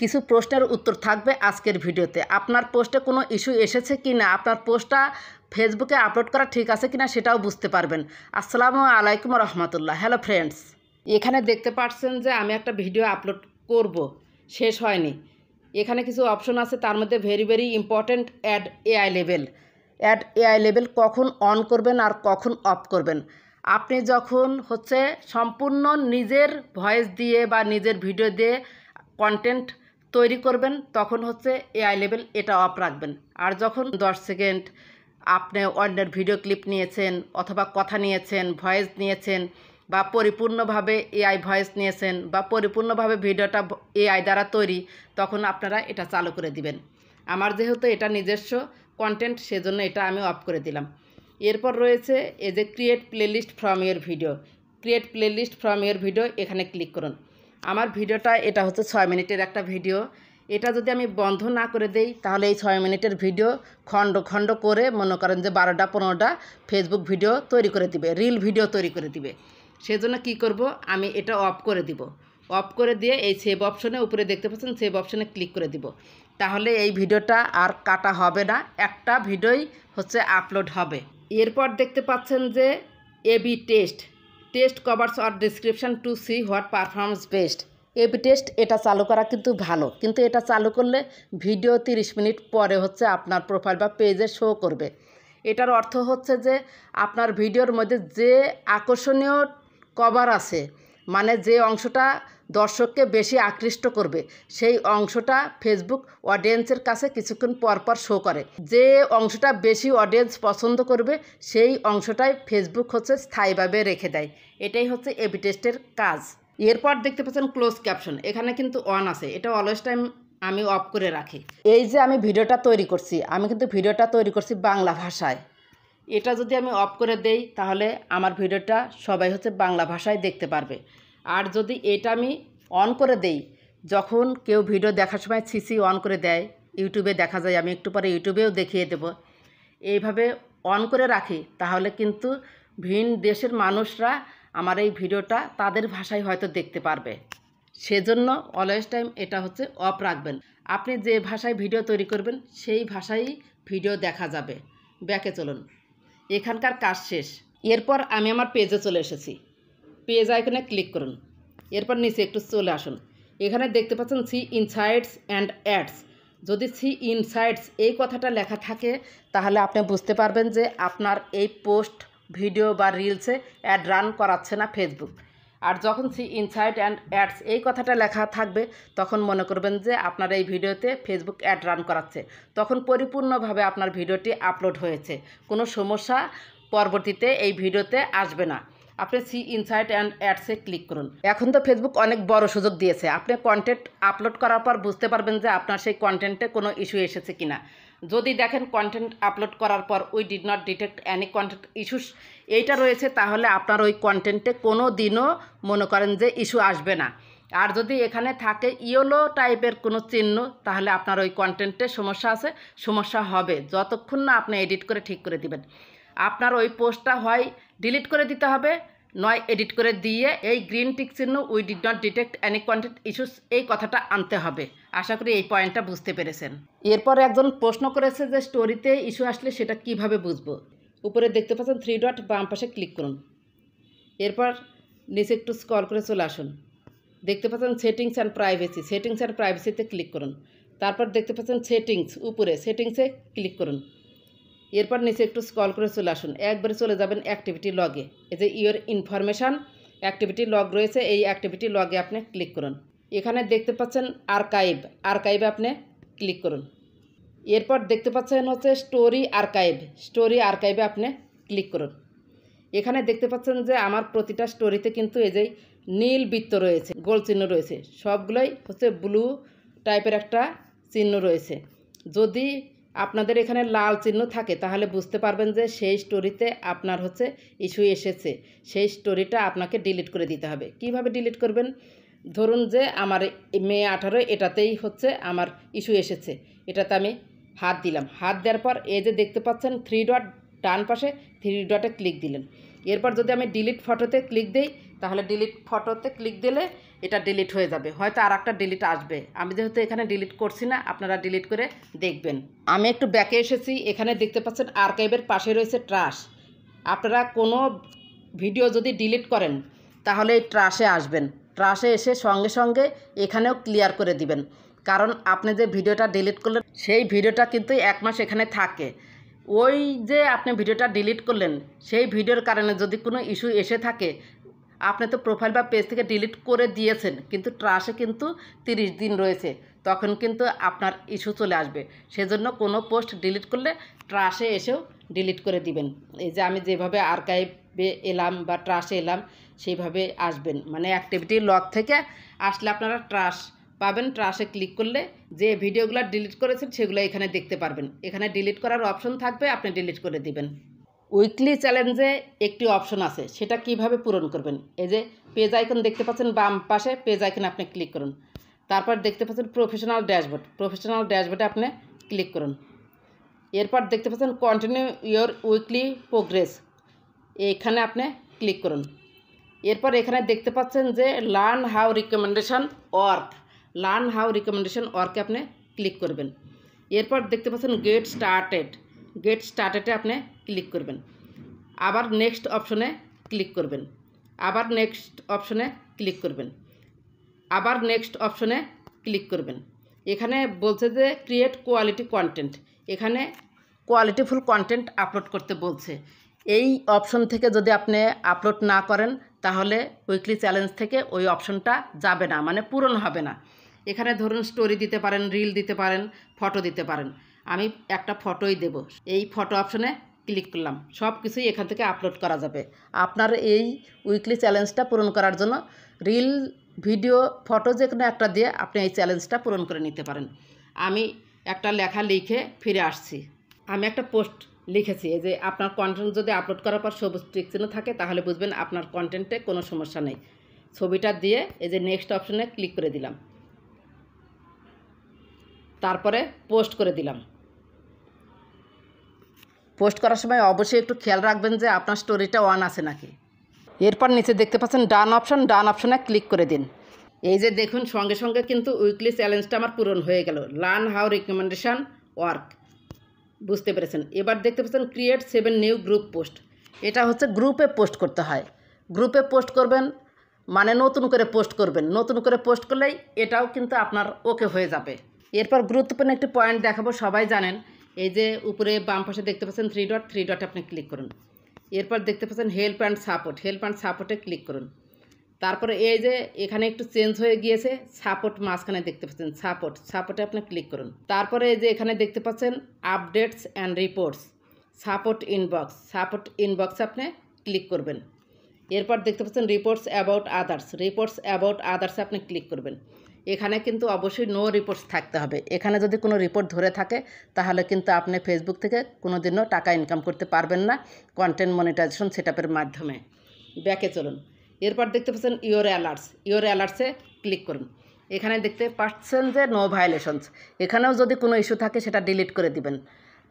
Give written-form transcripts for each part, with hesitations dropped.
কিছু প্রশ্নের উত্তর থাকবে আজকের ভিডিওতে। আপনার পোস্টে কোনো ইস্যু এসেছে কি না, আপনার পোস্টটা ফেসবুকে আপলোড করা ঠিক আছে কি না সেটাও বুঝতে পারবেন। আসসালামু আলাইকুম রহমতুল্লাহ। হ্যালো ফ্রেন্ডস, এখানে দেখতে পাচ্ছেন যে আমি একটা ভিডিও আপলোড করব, শেষ হয়নি। এখানে কিছু অপশন আছে, তার মধ্যে very important add AI level. Add AI level কখন অন করবেন আর কখন অফ করবেন। আপনি যখন সম্পূর্ণ নিজের ভয়েস দিয়ে বা নিজের ভিডিও দিয়ে কন্টেন্ট তৈরি করবেন তখন এআই লেভেল এটা অফ রাখবেন। আর যখন 10 সেকেন্ড আপনি অন্যের ভিডিও ক্লিপ নিয়েছেন অথবা কথা নিয়েছেন, ভয়েস নিয়েছেন বা পরিপূর্ণভাবে এআই ভয়েস নিয়েছেন বা পরিপূর্ণভাবে ভিডিওটা এআই দ্বারা তৈরি, তখন আপনারা এটা চালু করে দিবেন। আমার যেহেতু এটা নিজস্ব কন্টেন্ট, সেজন্য এটা আমি অফ করে দিলাম। এরপর রয়েছে এই যে create playlist from your video. Create playlist from your video, এখানে ক্লিক করুন। আমার ভিডিওটা এটা 6 মিনিটের একটা ভিডিও। এটা যদি আমি বন্ধ না করে দেই তাহলে এই 6 মিনিটের ভিডিও খণ্ড খণ্ড করে মনে করেন যে 12টা 15টা ফেসবুক ভিডিও তৈরি করে দিবে, রিল ভিডিও তৈরি করে দিবে। সেজন্য কি করব, আমি এটা অফ করে দিব। অফ করে দিয়ে এই সেভ অপশনে, উপরে দেখতে পাচ্ছেন সেভ অপশনে ক্লিক করে দিব। তাহলে এই ভিডিওটা আর কাটা হবে না, একটা ভিডিওই আপলোড হবে। এরপর দেখতে পাচ্ছেন যে A B test covers or description to see what performance best. A B test এটা চালু করা কিন্তু ভালো, কিন্তু এটা চালু করলে ভিডিও 30 মিনিট পরে আপনার প্রোফাইল বা পেজে শো করবে। এটার অর্থ যে আপনার ভিডিওর মধ্যে যে আকর্ষণীয় কভার আছে, মানে যে অংশটা দর্শককে বেশি আকৃষ্ট করবে, সেই অংশটা ফেসবুক অডিয়েন্সের কাছে কিছুক্ষণ পর শো করে। যে অংশটা বেশি অডিয়েন্স পছন্দ করবে সেই অংশটাই ফেসবুক স্থায়ীভাবে রেখে দেয়। এটাই এবি টেস্টের কাজ। এরপর দেখতে পাচ্ছেন ক্লোজ ক্যাপশন, এখানে কিন্তু অন আছে, এটা অলওয়েজ টাইম আমি অফ করে রাখি। এই যে আমি ভিডিওটা তৈরি করছি, আমি কিন্তু ভিডিওটা তৈরি করছি বাংলা ভাষায়। এটা যদি আমি অফ করে দেই তাহলে আমার ভিডিওটা সবাই বাংলা ভাষায় দেখতে পারবে। আর যদি এটা আমি অন করে দেই, যখন কেউ ভিডিও দেখার সময় সিসি অন করে দেয়, ইউটিউবে দেখা যায়, আমি একটু পরে ইউটিউবেও দেখিয়ে দেব, এইভাবে অন করে রাখি, তাহলে কিন্তু ভিন দেশের মানুষরা আমার এই ভিডিওটা তাদের ভাষায় হয়তো দেখতে পারবে। সেজন্য অলওয়েজ টাইম এটা অফ রাখবেন। আপনি যে ভাষায় ভিডিও তৈরি করবেন সেই ভাষায় ভিডিও দেখা যাবে। ব্যাকে চলুন, এখানকার কাজ শেষ। এরপর আমি আমার পেজে চলে এসেছি। পেজ আইকনে ক্লিক করুন। এরপর নিচে একটু চলে আসুন। এখানে দেখতে পাচ্ছেন সি ইনসাইটস অ্যান্ড অ্যাডস। যদি সি ইনসাইটস এই কথাটা লেখা থাকে তাহলে আপনি বুঝতে পারবেন যে আপনার এই পোস্ট, ভিডিও বা রিলসে অ্যাড রান করাচ্ছে না ফেসবুক। আর যখন সি ইনসাইট অ্যান্ড অ্যাডস এই কথাটা লেখা থাকবে তখন মনে করবেন যে আপনার এই ভিডিওতে ফেসবুক অ্যাড রান করাচ্ছে। তখন পরিপূর্ণভাবে আপনার ভিডিওটি আপলোড হয়েছে, কোনো সমস্যা পরবর্তীতে এই ভিডিওতে আসবে না। আপনি সি ইনসাইট অ্যান্ড অ্যাডসে ক্লিক করুন। এখন তো ফেসবুক অনেক বড় সুযোগ দিয়েছে, আপনি কন্টেন্ট আপলোড করার পর বুঝতে পারবেন যে আপনার সেই কন্টেন্টে কোনো ইস্যু এসেছে কিনা। যদি দেখেন কন্টেন্ট আপলোড করার পর we did not detect any content issues এইটা রয়েছে, তাহলে আপনার ওই কন্টেন্টে কোনো দিনও মনে করেন যে ইস্যু আসবে না। আর যদি এখানে থাকে ইয়েলো টাইপের কোনো চিহ্ন, তাহলে আপনার ওই কন্টেন্টে সমস্যা হবে যতক্ষণ না আপনি এডিট করে ঠিক করে দিবেন। আপনার ওই পোস্টটা হয় ডিলিট করে দিতে হবে, নয় এডিট করে দিয়ে এই গ্রিন টিক চিহ্ন we did not detect any content issues এই কথাটা আনতে হবে। আশা করি এই পয়েন্টটা বুঝতে পেরেছেন। এরপর একজন প্রশ্ন করেছে যে স্টোরিতে ইস্যু আসলে সেটা কিভাবে বুঝবো। উপরে দেখতে পাচ্ছেন 3 ডট, বাম পাশে ক্লিক করুন। এরপর নিচে একটু স্ক্রল করে চলে আসুন। দেখতে পাচ্ছেন settings and privacy. Settings and প্রাইভেসিতে ক্লিক করুন। তারপর দেখতে পাচ্ছেন সেটিংস, উপরে সেটিংসে ক্লিক করুন। এরপর নিচে একটু স্ক্রল করে চলে আসুন, একবারে চলে যাবেন অ্যাক্টিভিটি লগে। এই যে ইওর ইনফরমেশান অ্যাক্টিভিটি লগ রয়েছে, এই অ্যাক্টিভিটি লগে আপনি ক্লিক করুন। এখানে দেখতে পাচ্ছেন আর্কাইভে আপনি ক্লিক করুন। এরপর দেখতে পাচ্ছেন স্টোরি আর্কাইভে আপনি ক্লিক করুন। এখানে দেখতে পাচ্ছেন যে আমার প্রতিটা স্টোরিতে কিন্তু এই যে নীল বৃত্ত রয়েছে, গোল চিহ্ন রয়েছে, সবগুলোই ব্লু টাইপের একটা চিহ্ন রয়েছে। যদি আপনাদের এখানে লাল চিহ্ন থাকে তাহলে বুঝতে পারবেন যে সেই স্টোরিতে আপনার ইস্যু এসেছে, সেই স্টোরিটা আপনাকে ডিলিট করে দিতে হবে। কিভাবে ডিলিট করবেন, ধরুন যে আমার মে 18 এটাতেই আমার ইস্যু এসেছে, এটাতে আমি হাত দিলাম। হাত দেওয়ার পর এই যে দেখতে পাচ্ছেন 3 ডট, ডান পাশে 3 ডটে ক্লিক দিলেন। এরপর যদি আমি ডিলিট ফটোতে ক্লিক দিই তাহলে ডিলিট ফটোতে ক্লিক দিলে এটা ডিলিট হয়ে যাবে, হয়তো আর একটা ডিলিট আসবে। আমি যেহেতু এখানে ডিলিট করছি না, আপনারা ডিলিট করে দেখবেন। আমি একটু ব্যাকে এসেছি, এখানে দেখতে পাচ্ছেন আর্কাইভের পাশে রয়েছে ট্রাশ। আপনারা কোনো ভিডিও যদি ডিলিট করেন তাহলে এই ট্রাশে আসবেন, ট্রাশে এসে সঙ্গে সঙ্গে এখানেও ক্লিয়ার করে দিবেন, কারণ আপনি যে ভিডিওটা ডিলিট করলেন সেই ভিডিওটা কিন্তু 1 মাস এখানে থাকে। ওই যে আপনি ভিডিওটা ডিলিট করলেন সেই ভিডিওর কারণে যদি কোনো ইস্যু এসে থাকে, আপনি তো প্রোফাইল বা পেজ থেকে ডিলিট করে দিয়েছেন, কিন্তু ট্রাশে কিন্তু 30 দিন রয়েছে, তখন কিন্তু আপনার ইস্যু চলে আসবে। সেজন্য কোনো পোস্ট ডিলিট করলে ট্রাশে এসেও ডিলিট করে দিবেন। এই যে আমি যেভাবে আর্কাইভে এলাম বা ট্রাশে এলাম সেইভাবে আসবেন, মানে অ্যাক্টিভিটি লগ থেকে আসলে আপনারা ট্রাশ পাবেন। ট্রাশে ক্লিক করলে যে ভিডিওগুলো ডিলিট করেছেন সেগুলো এখানে দেখতে পারবেন। এখানে ডিলিট করার অপশন থাকবে, আপনি ডিলিট করে দিবেন। উইকলি চ্যালেঞ্জে একটি অপশন আছে, সেটা কিভাবে পূরণ করবেন। এই যে পেজ আইকন দেখতে পাচ্ছেন বাম পাশে, পেজ আইকনে আপনি ক্লিক করুন। তারপর দেখতে পাচ্ছেন প্রফেশনাল ড্যাশবোর্ড, প্রফেশনাল ড্যাশবোর্ডে আপনি ক্লিক করুন। এরপর দেখতে পাচ্ছেন কন্টিনিউ ইয়োর উইকলি প্রোগ্রেস, এইখানে আপনি ক্লিক করুন। এরপর এখানে দেখতে পাচ্ছেন যে learn how recommendation work, learn how recommendation ওয়ার্কে আপনি ক্লিক করবেন। এরপর দেখতে পাচ্ছেন গেট স্টার্টেড, গেট স্টার্টেডে আপনি ক্লিক করবেন। আবার নেক্সট অপশনে ক্লিক করবেন, আবার নেক্সট অপশনে ক্লিক করবেন, আবার নেক্সট অপশনে ক্লিক করবেন। এখানে বলছে যে ক্রিয়েট কোয়ালিটি কন্টেন্ট, এখানে কোয়ালিটিফুল কন্টেন্ট আপলোড করতে বলছে। এই অপশন থেকে যদি আপনি আপলোড না করেন তাহলে উইকলি চ্যালেঞ্জ থেকে ওই অপশনটা যাবে না, মানে পূরণ হবে না। এখানে ধরুন স্টোরি দিতে পারেন, রিল দিতে পারেন, ফটো দিতে পারেন। আমি একটা ফটোই দেব, এই ফটো অপশনে ক্লিক করলাম। সব কিছুই এখান থেকে আপলোড করা যাবে। আপনার এই উইকলি চ্যালেঞ্জটা পূরণ করার জন্য রিল, ভিডিও, ফটো যে কোনো একটা দিয়ে আপনি এই চ্যালেঞ্জটা পূরণ করে নিতে পারেন। আমি একটা লেখা লিখে ফিরে আসছি। আমি একটা পোস্ট লিখেছি, এই যে আপনার কন্টেন্ট যদি আপলোড করার পর সবুজ টিক চিহ্ন থাকে তাহলে বুঝবেন আপনার কন্টেন্টে কোনো সমস্যা নেই। ছবিটা দিয়ে এই যে নেক্সট অপশনে ক্লিক করে দিলাম, তারপরে পোস্ট করে দিলাম। পোস্ট করার সময় অবশ্যই একটু খেয়াল রাখবেন যে আপনার স্টোরিটা অন আছে নাকি। এরপর নিচে দেখতে পাচ্ছেন ডান অপশন, ডান অপশনে ক্লিক করে দিন। এই যে দেখুন সঙ্গে সঙ্গে কিন্তু উইকলি চ্যালেঞ্জটা আমার পূরণ হয়ে গেল, লার্ন হাউ রিকমেন্ডেশন ওয়ার্ক। বুঝতে পেরেছেন। এবার দেখতে পাচ্ছেন ক্রিয়েট 7 নিউ গ্রুপ পোস্ট, এটা হচ্ছে গ্রুপে পোস্ট করতে হয়। গ্রুপে পোস্ট করবেন মানে নতুন করে পোস্ট করবেন, নতুন করে পোস্ট করলেই এটাও কিন্তু আপনার ওকে হয়ে যাবে। এরপর গুরুত্বপূর্ণ একটি পয়েন্ট দেখাবো, সবাই জানেন। এই যে উপরে বাম পাশে দেখতে পাচ্ছেন 3 ডট, 3 ডটে আপনি ক্লিক করুন। এরপর দেখতে পাচ্ছেন help and support, help and সাপোর্টে ক্লিক করুন। তারপরে এই যে এখানে একটু চেঞ্জ হয়ে গিয়েছে, সাপোর্ট মাঝখানে দেখতে পাচ্ছেন সাপোর্ট, সাপোর্টে আপনি ক্লিক করুন। তারপরে এই যে এখানে দেখতে পাচ্ছেন updates and reports, support inbox, support ইনবক্সে আপনি ক্লিক করবেন। এরপর দেখতে পাচ্ছেন reports about others, reports about আদার্সে আপনি ক্লিক করবেন। এখানে কিন্তু অবশ্যই নো রিপোর্টস থাকতে হবে। এখানে যদি কোনো রিপোর্ট ধরে থাকে তাহলে কিন্তু আপনি ফেসবুক থেকে কোনো দিনও টাকা ইনকাম করতে পারবেন না কন্টেন্ট মনিটাইজেশন সেটআপের মাধ্যমে। ব্যাকে চলুন। এরপর দেখতে পাচ্ছেন ইওর অ্যালার্টস, ইওর অ্যালার্টসে ক্লিক করুন। এখানে দেখতে পাচ্ছেন যে নো ভায়োলেশনস, এখানেও যদি কোনো ইস্যু থাকে সেটা ডিলিট করে দিবেন।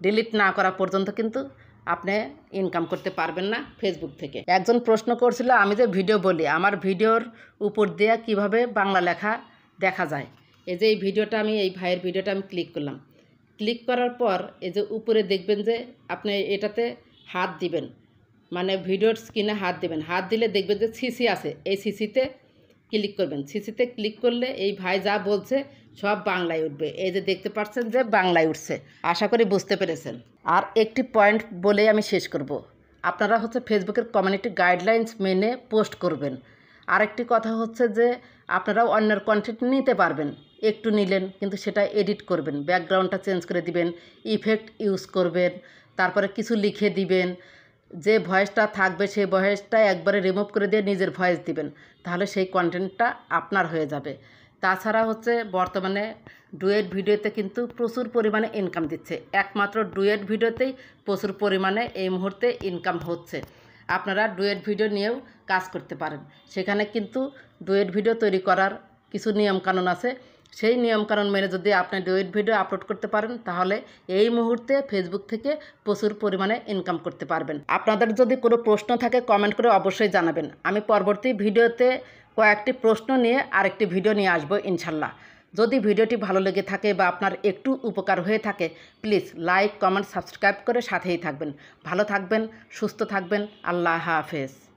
ডিলিট না করা পর্যন্ত কিন্তু আপনি ইনকাম করতে পারবেন না ফেসবুক থেকে। একজন প্রশ্ন করছিল আমি যে ভিডিও বলি, আমার ভিডিওর উপর দিয়ে কিভাবে বাংলা লেখা দেখা যায়। এই যে এই ভিডিওটা আমি, এই ভাইয়ের ভিডিওটা আমি ক্লিক করলাম। ক্লিক করার পর এই যে উপরে দেখবেন যে আপনি এটাতে হাত দিবেন, মানে ভিডিওর স্ক্রিনে হাত দেবেন। হাত দিলে দেখবেন যে সিসি আছে, এই সিসিতে ক্লিক করবেন। সিসিতে ক্লিক করলে এই ভাই যা বলছে সব বাংলায় উঠবে। এই যে দেখতে পাচ্ছেন যে বাংলায় উঠছে। আশা করি বুঝতে পেরেছেন। আর একটি পয়েন্ট বলেই আমি শেষ করব, আপনারা হচ্ছে ফেসবুকের কমিউনিটি গাইডলাইন্স মেনে পোস্ট করবেন। আরেকটি কথা হচ্ছে যে আপনারাও অন্যের কন্টেন্ট নিতে পারবেন, একটু নিলেন কিন্তু সেটা এডিট করবেন, ব্যাকগ্রাউন্ডটা চেঞ্জ করে দিবেন, ইফেক্ট ইউজ করবেন, তারপরে কিছু লিখে দিবেন। যে ভয়েসটা থাকবে সেই ভয়েসটা একবারে রিমুভ করে দিয়ে নিজের ভয়েস দিবেন, তাহলে সেই কন্টেন্টটা আপনার হয়ে যাবে। তাছাড়া হচ্ছে বর্তমানে ডুয়েট ভিডিওতে কিন্তু প্রচুর পরিমাণে ইনকাম দিচ্ছে, একমাত্র ডুয়েট ভিডিওতেই প্রচুর পরিমাণে এই মুহূর্তে ইনকাম হচ্ছে। আপনারা ডুয়েট ভিডিও নিয়েও কাজ করতে পারেন। সেখানে কিন্তু ডুয়েট ভিডিও তৈরি করার কিছু নিয়মকানুন আছে, সেই নিয়মকানুন মেনে যদি আপনি ডুয়েট ভিডিও আপলোড করতে পারেন তাহলে এই মুহূর্তে ফেসবুক থেকে প্রচুর পরিমাণে ইনকাম করতে পারবেন। আপনাদের যদি কোনো প্রশ্ন থাকে কমেন্ট করে অবশ্যই জানাবেন, আমি পরবর্তী ভিডিওতে কয়েকটি প্রশ্ন নিয়ে আরেকটি ভিডিও নিয়ে আসবো ইনশাল্লাহ। যদি ভিডিওটি ভালো লেগে থাকে বা আপনার একটু উপকার হয়ে থাকে, প্লিজ লাইক, কমেন্ট, সাবস্ক্রাইব করে সাথেই থাকবেন। ভালো থাকবেন, সুস্থ থাকবেন। আল্লাহ হাফেজ।